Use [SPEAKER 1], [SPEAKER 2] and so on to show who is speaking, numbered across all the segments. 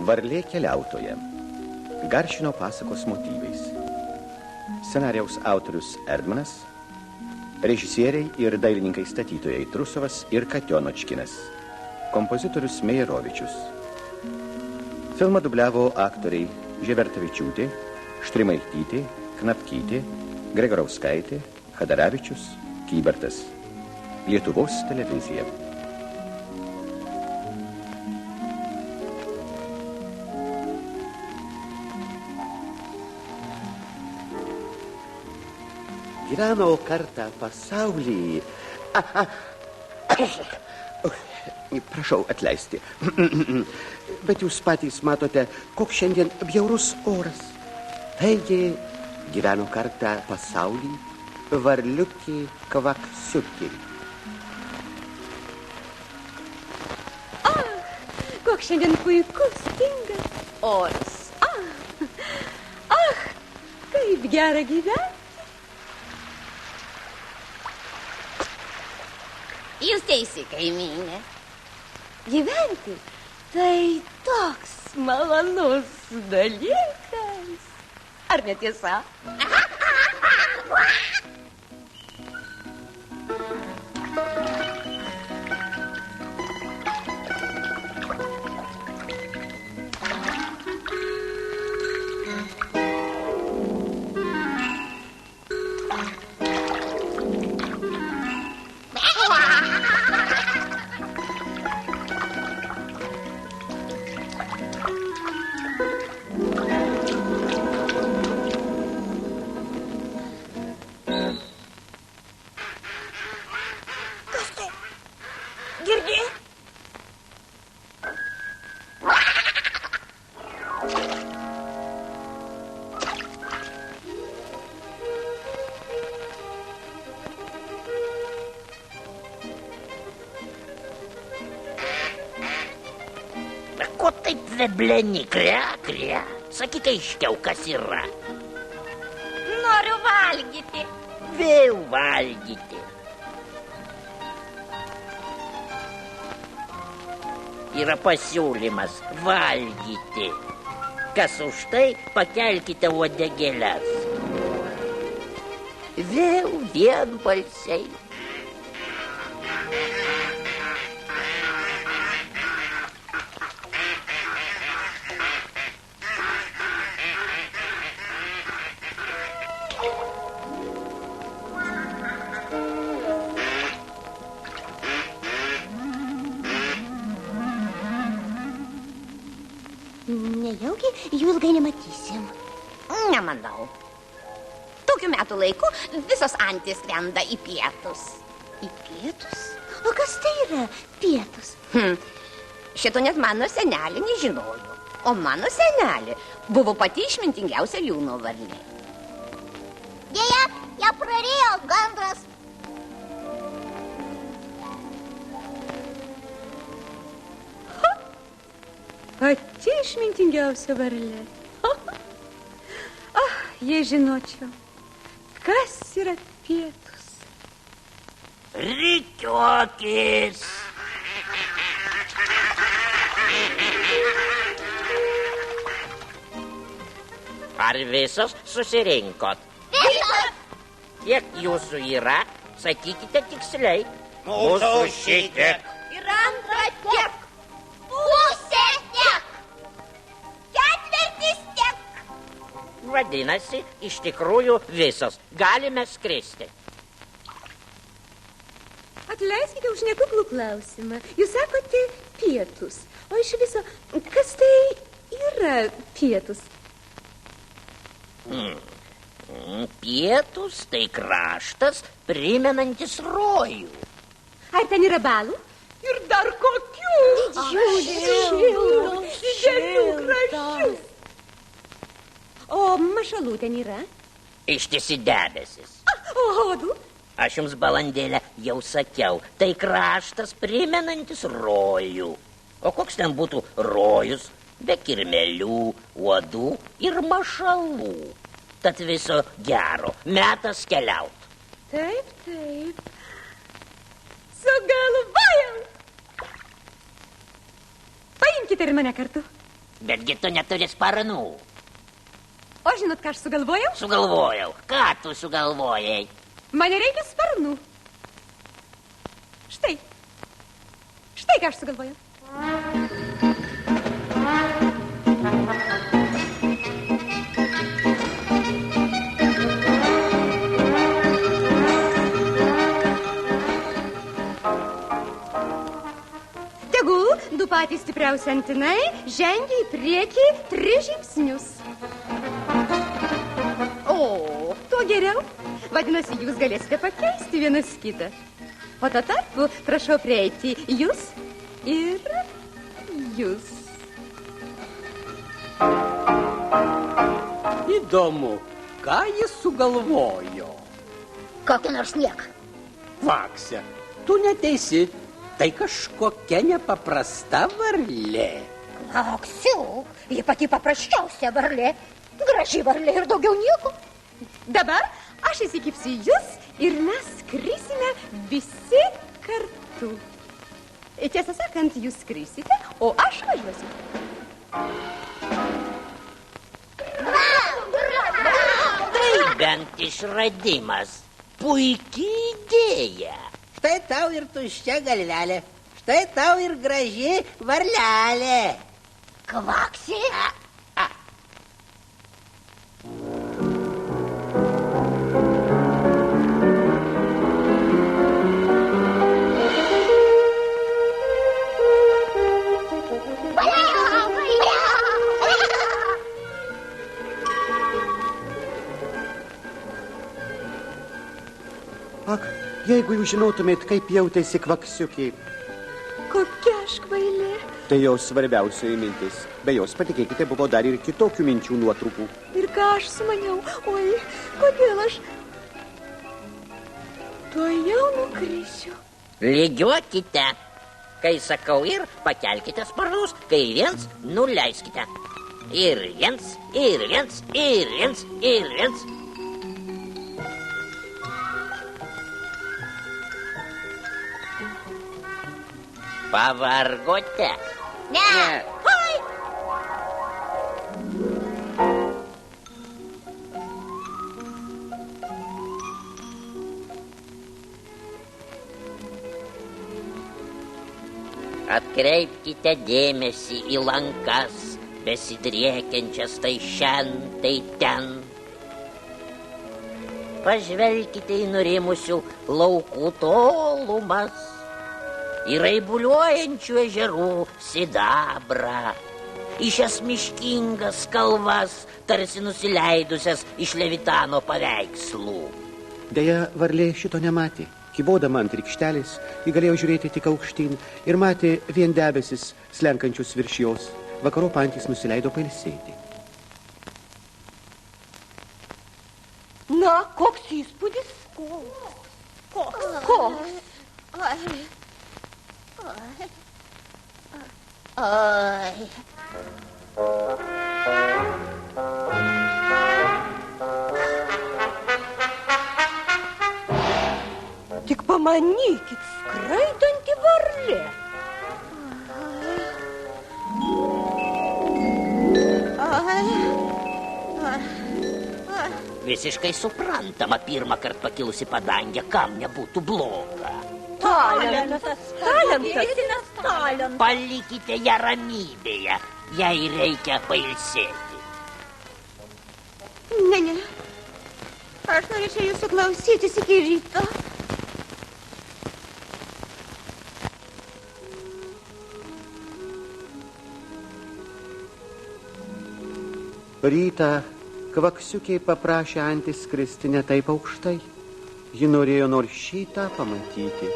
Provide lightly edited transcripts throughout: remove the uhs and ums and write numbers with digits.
[SPEAKER 1] Varlė keliautoja. Garšino pasakos motyvais. Scenarijaus autorius Erdmanas, režisieriai ir dailininkai statytojai Trusovas ir Kationočkinas, kompozitorius Meijerovičius. Filmą dubliavo aktoriai Ževertavičiūtė, Štrimaitytė, Knapkytė, Gregorauskaitė, Chadaravičius, Kybartas. Lietuvos televizija.
[SPEAKER 2] Gyveno kartą pasaulyje. Prašau atleisti. Bet jūs patys matote, koks šiandien bjaurus oras. Taigi, gyveno kartą pasaulyje varliukė kvaksiukė.
[SPEAKER 3] Koks šiandien puikus, tingas oras. Kaip gera gyventi.
[SPEAKER 4] Jūs teisi, kaimynė.
[SPEAKER 3] Gyventi tai toks malonus dalykas. Ar netiesa?
[SPEAKER 5] Ko taip vebleni, kria? Sakyk aiškiau, kas yra.
[SPEAKER 4] Noriu valgyti.
[SPEAKER 5] Vėl valgyti. Yra pasiūlymas valgyti. Kas už tai, pakelkite uodegėles. Vėl vienbalsiai.
[SPEAKER 4] Nejaugi jų ilgai nematysim. Nemanau. Tokiu metų laiku visos antys skrenda į pietus.
[SPEAKER 3] Į pietus? O kas tai yra pietus?
[SPEAKER 4] Šito net mano senelė nežinojo. O mano senelė buvo pati išmintingiausia liūno varlė.
[SPEAKER 6] Dėja, ją prarijo gandras.
[SPEAKER 3] Pati išmintingiausia varlė. Jei žinočiau, kas yra pietus.
[SPEAKER 5] Rikiuokis. Ar visos susirinkot?
[SPEAKER 6] Visos!
[SPEAKER 5] Kiek jūsų yra, sakykite tiksliai.
[SPEAKER 7] Mūsų šitiek.
[SPEAKER 4] Ir antra tiek.
[SPEAKER 6] Pusė tiek.
[SPEAKER 4] Ketvirtis tiek.
[SPEAKER 5] Vadinasi, iš tikrųjų visos. Galime skristi.
[SPEAKER 3] Atleiskite už nekuklų klausimą. Jūs sakote pietus. O iš viso, kas tai yra pietus?
[SPEAKER 5] Pietus tai kraštas primenantis rojų.
[SPEAKER 3] Ar ten yra balų?
[SPEAKER 4] Ir dar kokių?
[SPEAKER 3] Didžiulių, gražių. O mašalų ten yra?
[SPEAKER 5] Ištisi debesis.
[SPEAKER 3] O odų?
[SPEAKER 5] Aš jums, balandėlę, jau sakiau, tai kraštas primenantis rojų. O koks ten būtų rojus be kirmelių, uodų ir mašalų? Tad viso gero, metas keliaut.
[SPEAKER 3] Taip, taip. Sugalvojau. Paimkite ir mane kartu.
[SPEAKER 5] Betgi tu neturi sparnų.
[SPEAKER 3] O žinot, ką aš sugalvojau?
[SPEAKER 5] Sugalvojau. Ką tu sugalvojai?
[SPEAKER 3] Man reikia sparnų. Štai. Štai ką aš sugalvojau. Tegul du patys stipriausi antinai žengia į priekį 3 žingsnius. O, tuo geriau. Vadinasi, jūs galėsite pakeisti vienas kitą. O to tarpu prašau prieiti jūs ir jūs.
[SPEAKER 8] Įdomu, ką jis sugalvojo.
[SPEAKER 6] Kokį nors nieką.
[SPEAKER 8] Vaksė, tu neteisi, tai kažkokia nepaprasta varlė.
[SPEAKER 6] Vaksiu, ji pati paprasčiausia varlė. Graži varlė ir daugiau nieko.
[SPEAKER 3] Dabar aš įsikipsiu jūs ir mes skrisime visi kartu. Tiesą sakant, jūs skrisite, o aš važiuosiu.
[SPEAKER 5] Tai bent išradimas. Puikiai idėja.
[SPEAKER 9] Štai tau ir tuščia galvelė. Štai tau ir graži varlelė.
[SPEAKER 6] Kvaksi?
[SPEAKER 2] Ak, jeigu jūs žinotumėt, kaip jautėsi Kvaksiukė.
[SPEAKER 3] Kokia aš kvailė.
[SPEAKER 2] Tai jos svarbiausioji mintis. Be jos, patikėkite, buvo dar ir kitokių minčių nuotrupų.
[SPEAKER 3] Ir ką aš sumaniau? Oi, kodėl aš tuojau nukrisiu?
[SPEAKER 5] Lygiuokite. Kai sakau ir, pakelkite sparnus. Kai viens, nuleiskite. Ir viens, ir viens, ir viens, ir viens. Pavargote?
[SPEAKER 6] Ne.
[SPEAKER 5] Oi! Atkreipkite dėmesį į lankas, besidriekiančias tai šen, tai ten. Pažvelkite į nurimusių laukų tolumas. Į raibuliuojančių ežerų sidabrą, į šias miškingas kalvas, tarsi nusileidusias iš Levitano paveikslų.
[SPEAKER 2] Deja, varlė šito nematė. Kybodama ant rykštelės, ji galėjo žiūrėti tik aukštyn ir matė vien debesis slenkančius virš jos. Vakarop antys nusileido pailsėti.
[SPEAKER 3] Na, koks įspūdis? Koks?
[SPEAKER 6] Oi.
[SPEAKER 3] Tik pamanykit, skraidanti varlė.
[SPEAKER 5] Visiškai suprantama, pirmą kartą pakilusi padangę, kam nebūtų bloga.
[SPEAKER 3] Talentas.
[SPEAKER 5] Palikite ją ramybėje, jai reikia pailsėti.
[SPEAKER 3] Ne. Aš norėčiau jūsų klausytis iki ryto.
[SPEAKER 2] Rytą Kvaksiukė paprašė antis skristi ne taip aukštai. Ji norėjo nors šitą pamatyti.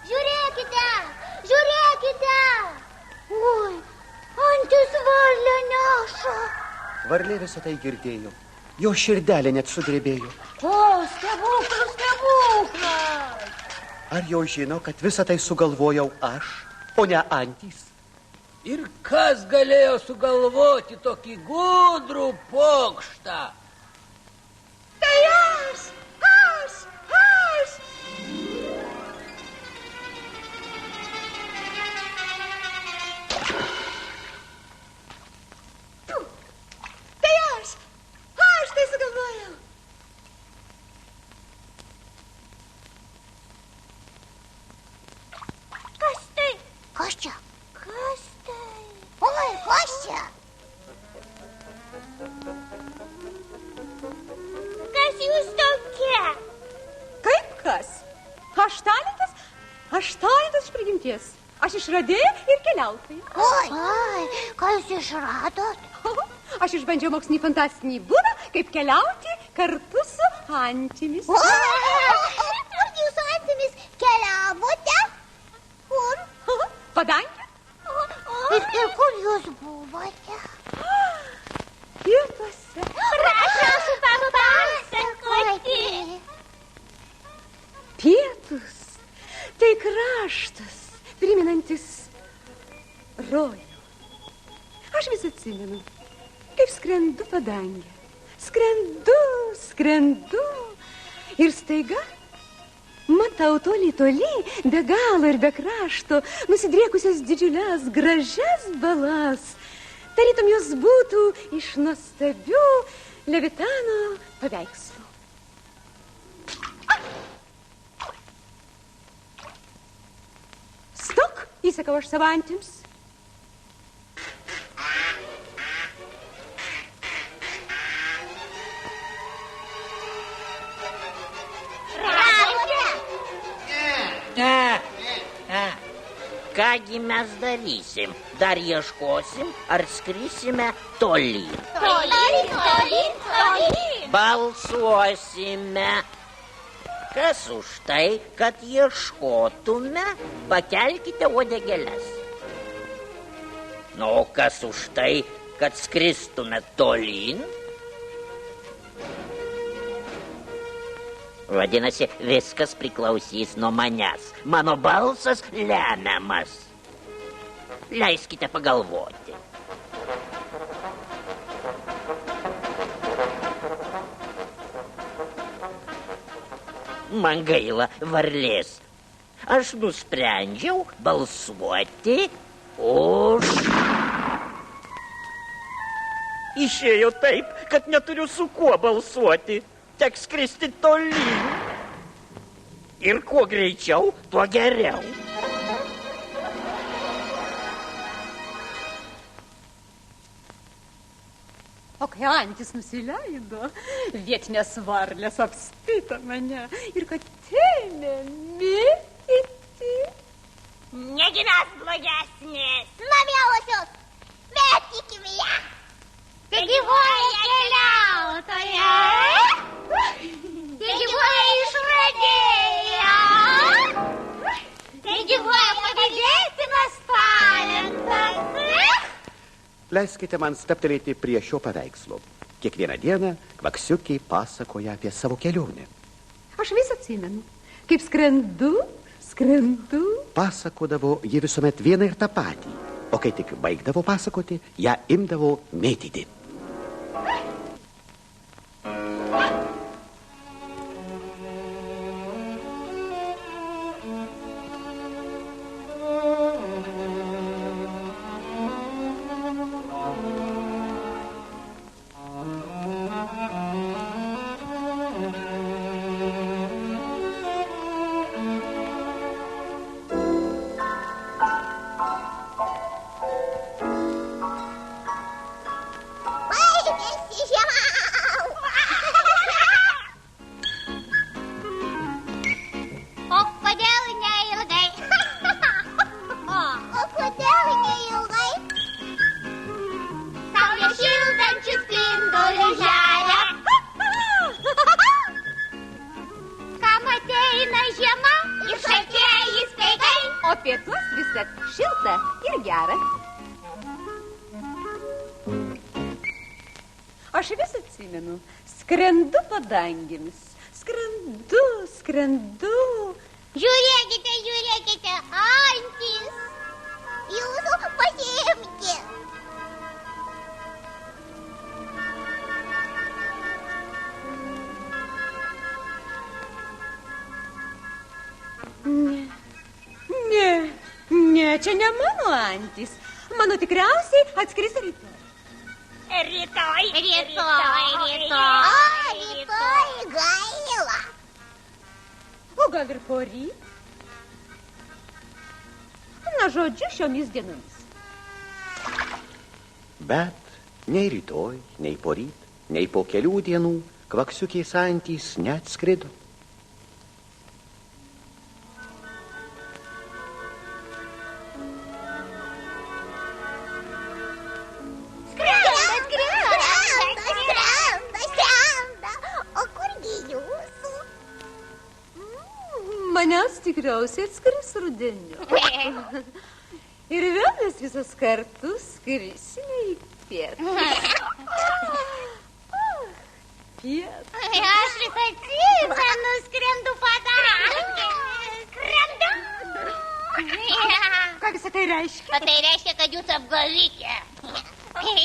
[SPEAKER 6] Žiūrėkite! Žiūrėkite! Oi, antis varlę neša.
[SPEAKER 2] Varlė visą tai girdėjo. Jo širdelė net sudrebėjo.
[SPEAKER 6] O, stebuklas!
[SPEAKER 2] Ar jau žino, kad visą tai sugalvojau aš, o ne antys?
[SPEAKER 8] Ir kas galėjo sugalvoti tokį gudrų pokštą?
[SPEAKER 3] Tai aš! Aš tai sugalvojau.
[SPEAKER 6] Kas tai? Kas čia? Kas tai? Oi, kas čia? Kas jūs tokia?
[SPEAKER 3] Kaip kas? Aš talentas iš prigimties. Aš išradėja ir keliautoja.
[SPEAKER 6] Oi, ką jūs išradot?
[SPEAKER 3] Aš išbandžiau mokslinį fantastinį būdą, kaip keliauti kartu su antimis.
[SPEAKER 6] Kur jūs su antimis keliavote? Kur?
[SPEAKER 3] Padangė.
[SPEAKER 6] Ir kur jūs buvote?
[SPEAKER 3] Pietuose.
[SPEAKER 6] Prašau papasakoti.
[SPEAKER 3] Pietus. Tai kraštas, priminantis rojų. Aš vis atsimenu, kaip skrendu padangę. Skrendu. Ir staiga matau toli, be galo ir be krašto, nusidriekusias didžiules, gražias balas. Tarytum jos būtų iš nuostabių Levitano paveikslų. Stok, įsakau aš savo antims.
[SPEAKER 5] Kągi mes darysim? Dar ieškosim, ar skrisime tolyn?
[SPEAKER 6] Tolyn.
[SPEAKER 5] Balsuosime. Kas už tai, kad ieškotume, pakelkite uodegėles. O kas už tai, kad skristume tolyn? Vadinasi, viskas priklausys nuo manęs. Mano balsas lemiamas. Leiskite pagalvoti. Man gaila varlės. Aš nusprendžiau balsuoti už... Išėjo taip, kad neturiu su kuo balsuoti. Teks skristi tolyn. Ir kuo greičiau, tuo geriau.
[SPEAKER 3] O kai antis nusileido, vietinės varlės apspito mane ir kad ėmė mėtyti.
[SPEAKER 6] Negi mes blogesnės. Na, mielosios, mėtykime ją. Tai gyvoja keliautoja. Tai gyvoja išradėja. Tai gyvoja pavydėtinas talentas.
[SPEAKER 2] Leiskite man staptelėti prie šio paveikslo. Kiekvieną dieną kvaksiukiai pasakoja apie savo kelionę.
[SPEAKER 3] Aš vis atsimenu, kaip skrendu.
[SPEAKER 2] Pasakodavo ji visuomet vieną ir tą patį, o kai tik baigdavo pasakoti, ją imdavo mėtyti.
[SPEAKER 3] Pietus visad šilta ir gera. Aš vis atsimenu, skrendu padangėmis. Skrendu.
[SPEAKER 6] Žiūrėkite, antys.
[SPEAKER 4] jūsų pasiimti.
[SPEAKER 3] Ne, čia ne mano antis. Mano tikriausiai atskris rytoj.
[SPEAKER 4] Rytoj gaila.
[SPEAKER 3] O gal ir poryt? Na, žodžiu, šiomis dienomis.
[SPEAKER 1] Bet nei rytoj, nei poryt, nei po kelių dienų kvaksiukės antys neatskrido.
[SPEAKER 3] Manęs tikriausiai atskris rudeniu. Ir vėl mes visos kartu skrisime į pietus. Pietus.
[SPEAKER 4] Aš atsimenu, skrendu padarti. Skrendu.
[SPEAKER 3] Ką visą tai reiškia?
[SPEAKER 4] Tai reiškia, kad jūs apgavikė.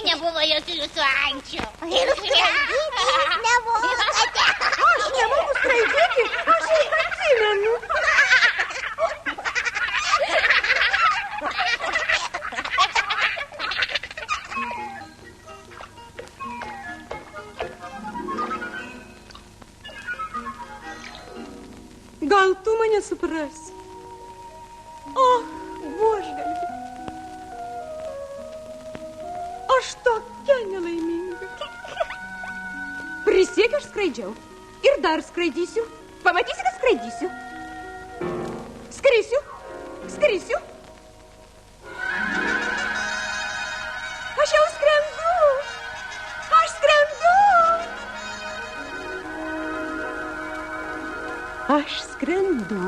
[SPEAKER 4] Nebuvo jokių jūsų ančių. Ir skraidyti nemokate.
[SPEAKER 3] Aš nemoku skraidyti, aš juk atsimenu. Gal tu mane suprasi? O, buožgalvi. Aš tokia nelaiminga. Prisiekiu, aš skraidžiau. Ir dar skraidysiu. Pamatysi, kad skraidysiu. Skrisiu. Skrisiu. Aš jau skrendu. Aš skrendu. Aš skrendu.